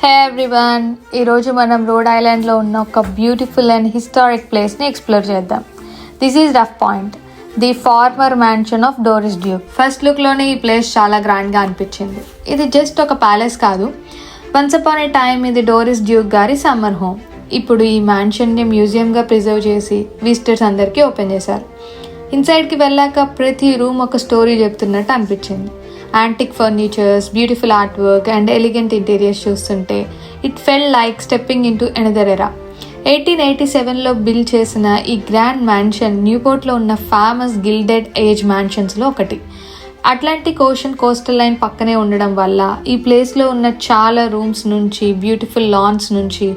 హే everyone, ఈరోజు మనం road ఐలాండ్లో ఉన్న ఒక బ్యూటిఫుల్ అండ్ హిస్టారిక్ ప్లేస్ని ఎక్స్ప్లోర్ చేద్దాం. This is Rough Point, the former mansion of Doris Duke. First లుక్లోనే ఈ ప్లేస్ చాలా గ్రాండ్గా అనిపించింది. ఇది జస్ట్ ఒక ప్యాలెస్ కాదు, వన్స్ అపాన్ ఏ టైమ్ ఇది డోరిస్ డ్యూక్ గారి సమ్మర్ హోమ్. ఇప్పుడు ఈ మ్యాన్షన్ని మ్యూజియంగా ప్రిజర్వ్ చేసి విజిటర్స్ అందరికీ ఓపెన్ చేశారు. ఇన్సైడ్కి వెళ్ళాక ప్రతి రూమ్ ఒక స్టోరీ చెప్తున్నట్టు అనిపించింది. Antique furnitures, beautiful art work and elegant interiors చూస్తుంటే it felt like stepping into another era. 1887లో బిల్డ్ చేసిన ఈ గ్రాండ్ మ్యాన్షన్ న్యూపోర్ట్లో ఉన్న ఫేమస్ గిల్డెడ్ ఏజ్ మ్యాన్షన్స్లో ఒకటి. అట్లాంటిక్ ఓషన్ కోస్టల్ లైన్ పక్కనే ఉండడం వల్ల ఈ ప్లేస్లో ఉన్న చాలా రూమ్స్ నుంచి, బ్యూటిఫుల్ లాన్స్ నుంచి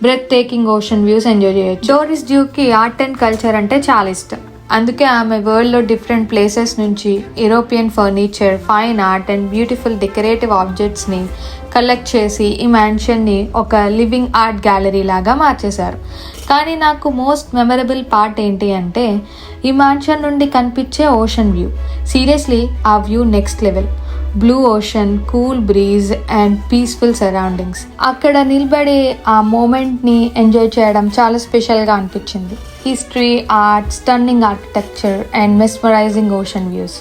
breathtaking ocean views enjoy చేయొచ్చు. డోరిస్ డ్యూక్కి ఆర్ట్ అండ్ కల్చర్ అంటే చాలా ఇష్టం. అందుకే ఆమె వరల్డ్లో డిఫరెంట్ ప్లేసెస్ నుంచి European furniture, fine art and beautiful decorative ఆబ్జెక్ట్స్ని కలెక్ట్ చేసి ఈ మ్యాన్షన్ని ఒక లివింగ్ ఆర్ట్ గ్యాలరీ లాగా మార్చేశారు. కానీ నాకు మోస్ట్ మెమరబుల్ పార్ట్ ఏంటి అంటే ఈ మ్యాన్షన్ నుండి కనిపించే ఓషన్ వ్యూ. సీరియస్లీ ఆ view next level. Blue ocean, cool breeze and peaceful surroundings. అక్కడ నిలబడి ఆ మూమెంట్ని ఎంజాయ్ చేయడం చాలా స్పెషల్గా అనిపించింది. History, art, stunning architecture and mesmerising ocean views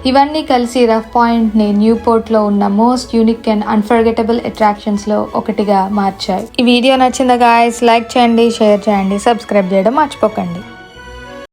ఇవన్నీ కలిసి రఫ్ పాయింట్ని న్యూపోర్ట్లో ఉన్న మోస్ట్ యూనిక్ అండ్ అన్ఫర్గెటబుల్ అట్రాక్షన్స్లో ఒకటిగా మార్చాయి. ఈ వీడియో నచ్చిందా గాయ్స్? లైక్ చేయండి, షేర్ చేయండి, సబ్స్క్రైబ్ చేయడం మర్చిపోకండి.